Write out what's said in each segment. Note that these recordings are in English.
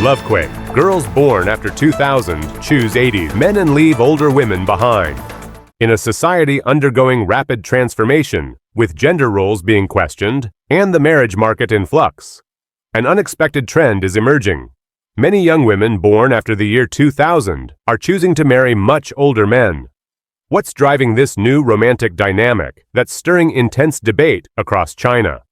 Lovequake. Girls born after 2000 choose 80s men and leave older women behind. In a society undergoing rapid transformation, with gender roles being questioned and the marriage market in flux, an unexpected trend is emerging. Many young women born after the year 2000 are choosing to marry much older men. What's driving this new romantic dynamic that's stirring intense debate across China?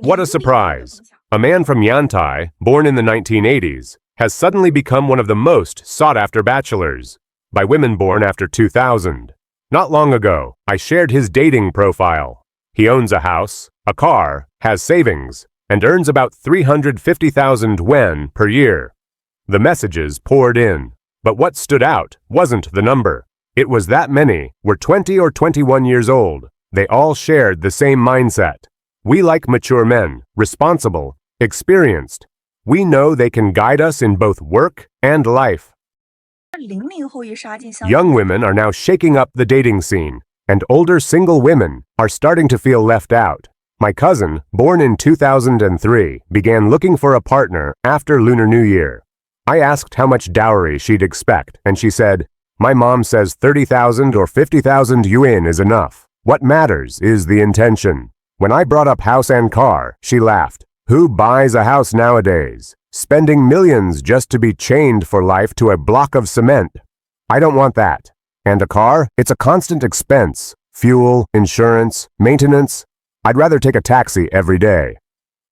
What a surprise! A man from Yantai, born in the 1980s, has suddenly become one of the most sought-after bachelors by women born after 2000. Not long ago, I shared his dating profile. He owns a house, a car, has savings, and earns about 350,000 yuan per year. The messages poured in, but what stood out wasn't the number. It was that many were 20 or 21 years old. They all shared the same mindset. We like mature men, responsible, experienced. We know they can guide us in both work and life. Young women are now shaking up the dating scene, and older single women are starting to feel left out. My cousin, born in 2003, began looking for a partner after Lunar New Year. I asked how much dowry she'd expect, and she said, "My mom says 30,000 or 50,000 yuan is enough. What matters is the intention." When I brought up house and car, she laughed. Who buys a house nowadays? Spending millions just to be chained for life to a block of cement. I don't want that. And a car? It's a constant expense. Fuel, insurance, maintenance. I'd rather take a taxi every day.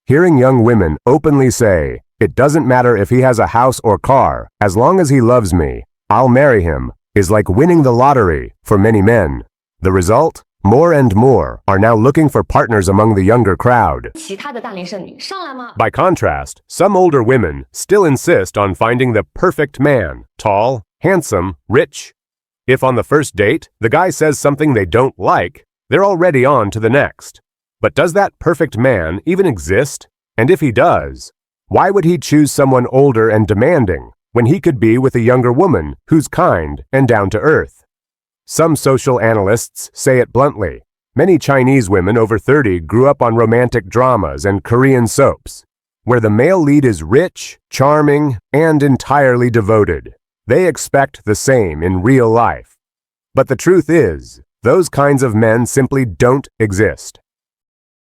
Hearing young women openly say, "It doesn't matter if he has a house or car, as long as he loves me, I'll marry him," is like winning the lottery for many men. The result? More and more are now looking for partners among the younger crowd. By contrast, some older women still insist on finding the perfect man, tall, handsome, rich. If on the first date, the guy says something they don't like, they're already on to the next. But does that perfect man even exist? And if he does, why would he choose someone older and demanding when he could be with a younger woman who's kind and down to earth? Some social analysts say it bluntly. Many Chinese women over 30 grew up on romantic dramas and Korean soaps, where the male lead is rich, charming, and entirely devoted. They expect the same in real life. But the truth is, those kinds of men simply don't exist.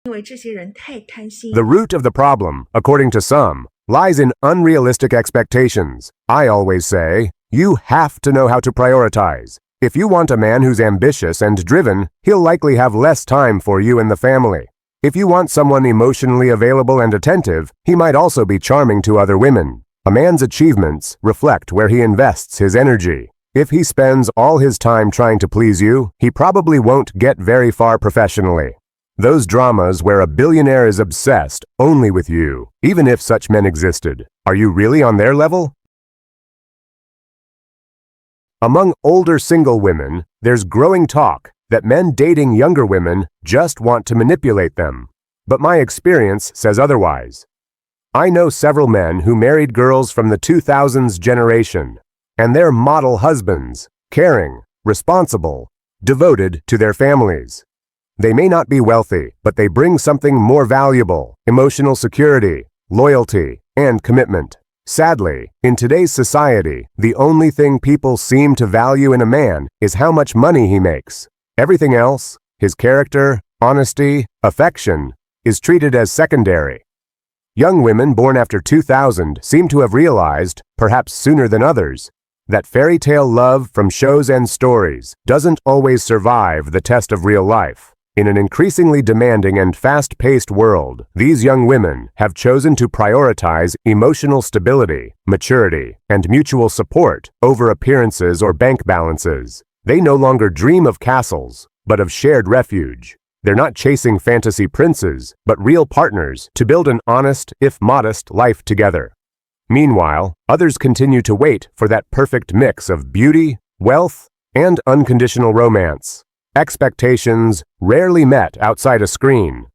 The root of the problem, according to some, lies in unrealistic expectations. I always say, you have to know how to prioritize. If you want a man who's ambitious and driven, he'll likely have less time for you and the family. If you want someone emotionally available and attentive, he might also be charming to other women. A man's achievements reflect where he invests his energy. If he spends all his time trying to please you, he probably won't get very far professionally. Those dramas where a billionaire is obsessed only with you, even if such men existed, are you really on their level? Among older single women, there's growing talk that men dating younger women just want to manipulate them. But my experience says otherwise. I know several men who married girls from the 2000s generation, and they're model husbands, caring, responsible, devoted to their families. They may not be wealthy, but they bring something more valuable: emotional security, loyalty, and commitment. Sadly, in today's society, the only thing people seem to value in a man is how much money he makes. Everything else, his character, honesty, affection, is treated as secondary. Young women born after 2000 seem to have realized, perhaps sooner than others, that fairy tale love from shows and stories doesn't always survive the test of real life. In an increasingly demanding and fast-paced world, these young women have chosen to prioritize emotional stability, maturity, and mutual support over appearances or bank balances. They no longer dream of castles, but of shared refuge. They're not chasing fantasy princes, but real partners to build an honest, if modest, life together. Meanwhile, others continue to wait for that perfect mix of beauty, wealth, and unconditional romance. Expectations rarely met outside a screen.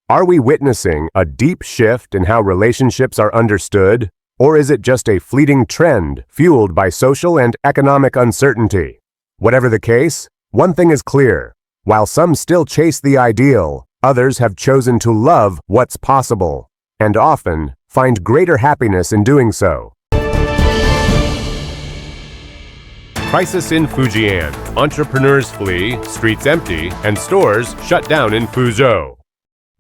Are we witnessing a deep shift in how relationships are understood, or is it just a fleeting trend fueled by social and economic uncertainty? Whatever the case, one thing is clear. While some still chase the ideal, others have chosen to love what's possible, and often find greater happiness in doing so. Crisis in Fujian. Entrepreneurs flee, streets empty, and stores shut down in Fuzhou.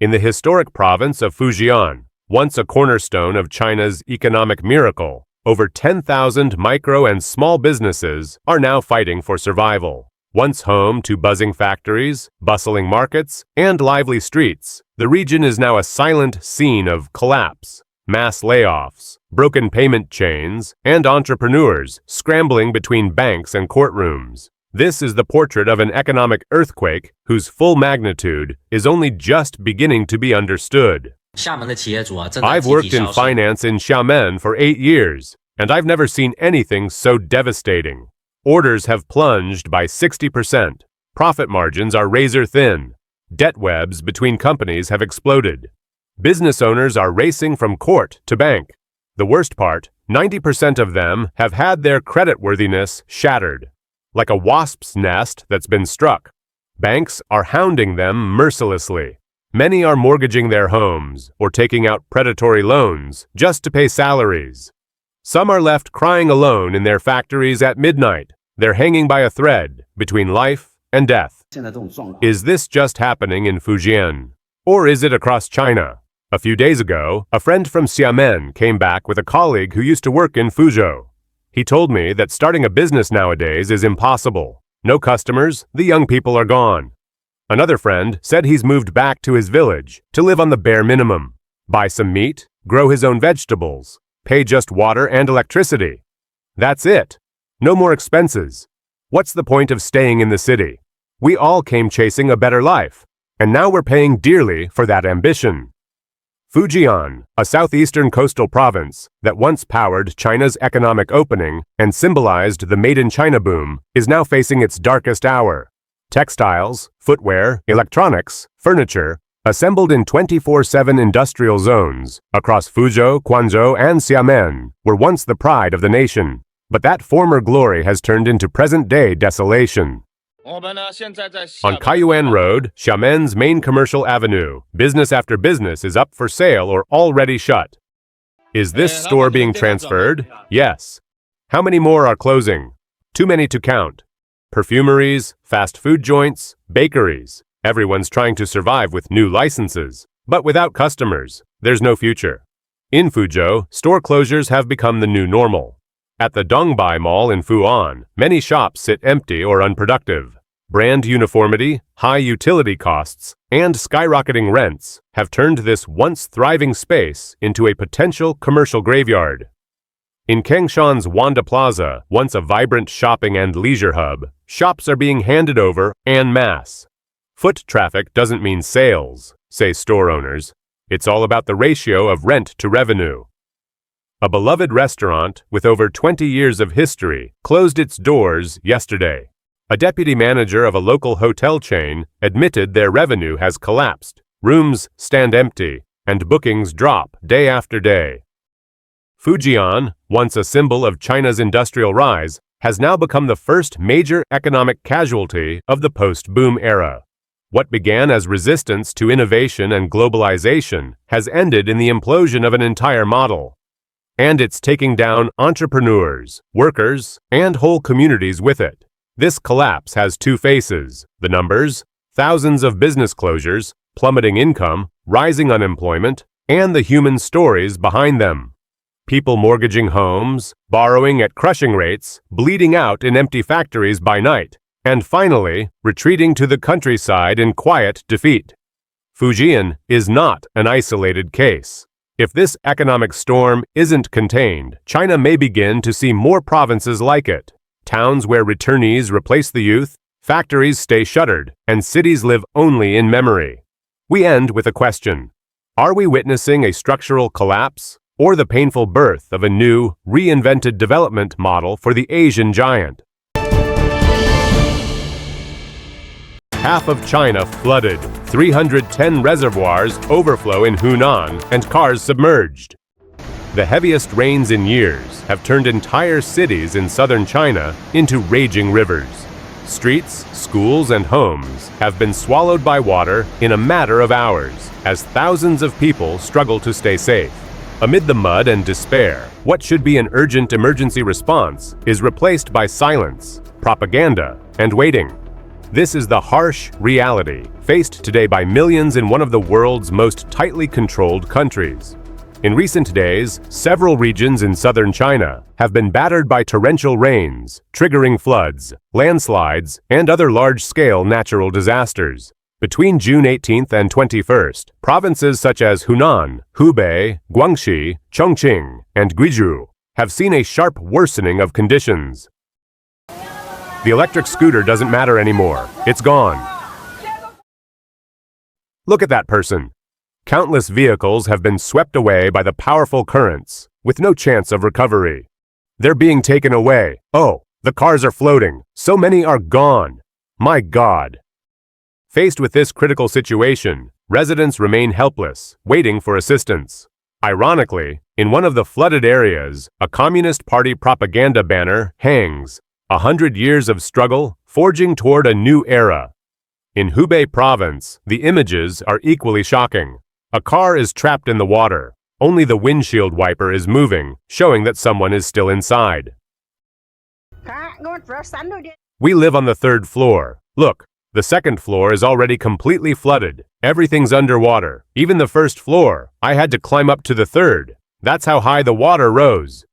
In the historic province of Fujian, once a cornerstone of China's economic miracle, over 10,000 micro and small businesses are now fighting for survival. Once home to buzzing factories, bustling markets, and lively streets, the region is now a silent scene of collapse, mass layoffs, broken payment chains, and entrepreneurs scrambling between banks and courtrooms. This is the portrait of an economic earthquake whose full magnitude is only just beginning to be understood. I've worked in finance in Xiamen for 8 years, and I've never seen anything so devastating. Orders have plunged by 60%. Profit margins are razor thin. Debt webs between companies have exploded. Business owners are racing from court to bank. The worst part, 90% of them have had their creditworthiness shattered. Like a wasp's nest that's been struck. Banks are hounding them mercilessly. Many are mortgaging their homes or taking out predatory loans just to pay salaries. Some are left crying alone in their factories at midnight. They're hanging by a thread between life and death. Is this just happening in Fujian? Or is it across China? A few days ago, a friend from Xiamen came back with a colleague who used to work in Fuzhou. He told me that starting a business nowadays is impossible. No customers, the young people are gone. Another friend said he's moved back to his village to live on the bare minimum, buy some meat, grow his own vegetables, pay just water and electricity. That's it. No more expenses. What's the point of staying in the city? We all came chasing a better life, and now we're paying dearly for that ambition. Fujian, a southeastern coastal province that once powered China's economic opening and symbolized the Made in China boom, is now facing its darkest hour. Textiles, footwear, electronics, furniture, assembled in 24/7 industrial zones across Fuzhou, Guangzhou, and Xiamen, were once the pride of the nation. But that former glory has turned into present-day desolation. On Kaiyuan Road, Xiamen's main commercial avenue, business after business is up for sale or already shut. Is this store being transferred? Yes. How many more are closing? Too many to count. Perfumeries, fast food joints, bakeries. Everyone's trying to survive with new licenses. But without customers, there's no future. In Fuzhou, store closures have become the new normal. At the Dongbai Mall in Fujian, many shops sit empty or unproductive. Brand uniformity, high utility costs, and skyrocketing rents have turned this once thriving space into a potential commercial graveyard. In Kengshan's Wanda Plaza, once a vibrant shopping and leisure hub, shops are being handed over en masse. Foot traffic doesn't mean sales, say store owners. It's all about the ratio of rent to revenue. A beloved restaurant with over 20 years of history closed its doors yesterday. A deputy manager of a local hotel chain admitted their revenue has collapsed. Rooms stand empty, and bookings drop day after day. Fujian, once a symbol of China's industrial rise, has now become the first major economic casualty of the post-boom era. What began as resistance to innovation and globalization has ended in the implosion of an entire model. And it's taking down entrepreneurs, workers, and whole communities with it. This collapse has two faces: the numbers, thousands of business closures, plummeting income, rising unemployment, and the human stories behind them. People mortgaging homes, borrowing at crushing rates, bleeding out in empty factories by night, and finally, retreating to the countryside in quiet defeat. Fujian is not an isolated case. If this economic storm isn't contained, China may begin to see more provinces like it. Towns where returnees replace the youth, factories stay shuttered, and cities live only in memory. We end with a question. Are we witnessing a structural collapse, or the painful birth of a new, reinvented development model for the Asian giant? Half of China flooded, 310 reservoirs overflow in Hunan, and cars submerged. The heaviest rains in years have turned entire cities in southern China into raging rivers. Streets, schools, and homes have been swallowed by water in a matter of hours as thousands of people struggle to stay safe. Amid the mud and despair, what should be an urgent emergency response is replaced by silence, propaganda, and waiting. This is the harsh reality faced today by millions in one of the world's most tightly controlled countries. In recent days, several regions in southern China have been battered by torrential rains, triggering floods, landslides, and other large-scale natural disasters. Between June 18th and 21st, provinces such as Hunan, Hubei, Guangxi, Chongqing, and Guizhou have seen a sharp worsening of conditions. The electric scooter doesn't matter anymore. It's gone. Look at that person. Countless vehicles have been swept away by the powerful currents, with no chance of recovery. They're being taken away. Oh, the cars are floating. So many are gone. My God. Faced with this critical situation, residents remain helpless, waiting for assistance. Ironically, in one of the flooded areas, a Communist Party propaganda banner hangs, 100 years of struggle, forging toward a new era. In Hubei province, the images are equally shocking. A car is trapped in the water. Only the windshield wiper is moving, showing that someone is still inside. We live on the 3rd floor. Look. The 2nd floor is already completely flooded. Everything's underwater. Even the 1st floor. I had to climb up to the 3rd. That's how high the water rose.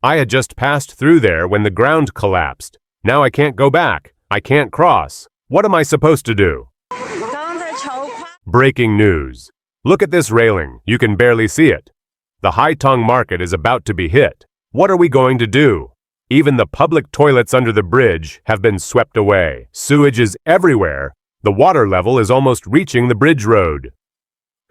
I had just passed through there when the ground collapsed. Now I can't go back. I can't cross. What am I supposed to do? Breaking news. Look at this railing. You can barely see it. The Haitong market is about to be hit. What are we going to do? Even the public toilets under the bridge have been swept away. Sewage is everywhere. The water level is almost reaching the bridge road.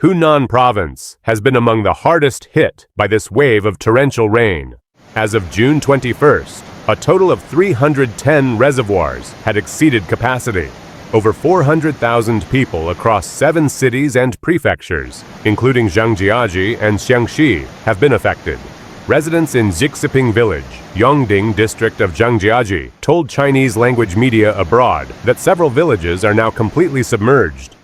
Hunan province has been among the hardest hit by this wave of torrential rain. As of June 21st, a total of 310 reservoirs had exceeded capacity. Over 400,000 people across 7 cities and prefectures, including Zhangjiajie and Xiangxi, have been affected. Residents in Zixiping village, Yongding district of Zhangjiajie, told Chinese-language media abroad that several villages are now completely submerged.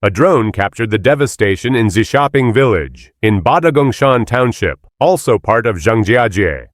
A drone captured the devastation in Zixiping village, in Badagongshan township, also part of Zhangjiajie.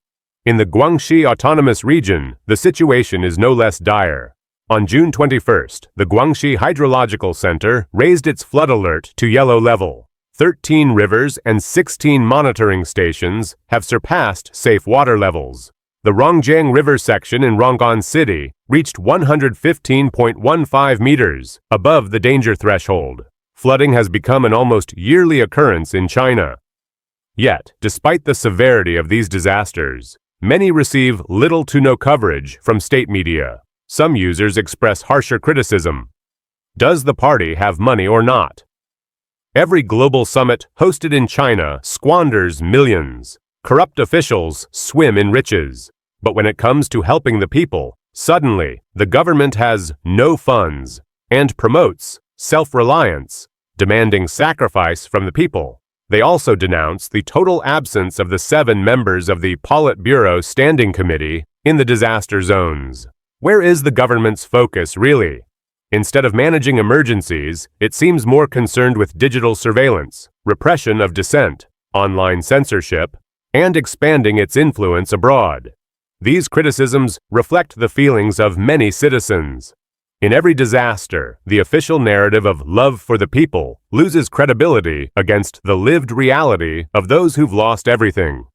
In the Guangxi Autonomous Region, the situation is no less dire. On June 21st, the Guangxi Hydrological Center raised its flood alert to yellow level. 13 rivers and 16 monitoring stations have surpassed safe water levels. The Rongjiang River section in Rong'an City reached 115.15 meters above the danger threshold. Flooding has become an almost yearly occurrence in China. Yet, despite the severity of these disasters, many receive little to no coverage from state media. Some users express harsher criticism. Does the party have money or not? Every global summit hosted in China squanders millions. Corrupt officials swim in riches. But when it comes to helping the people, suddenly the government has no funds and promotes self-reliance, demanding sacrifice from the people. They also denounce the total absence of the 7 members of the Politburo Standing Committee in the disaster zones. Where is the government's focus really? Instead of managing emergencies, it seems more concerned with digital surveillance, repression of dissent, online censorship, and expanding its influence abroad. These criticisms reflect the feelings of many citizens. In every disaster, the official narrative of love for the people loses credibility against the lived reality of those who've lost everything.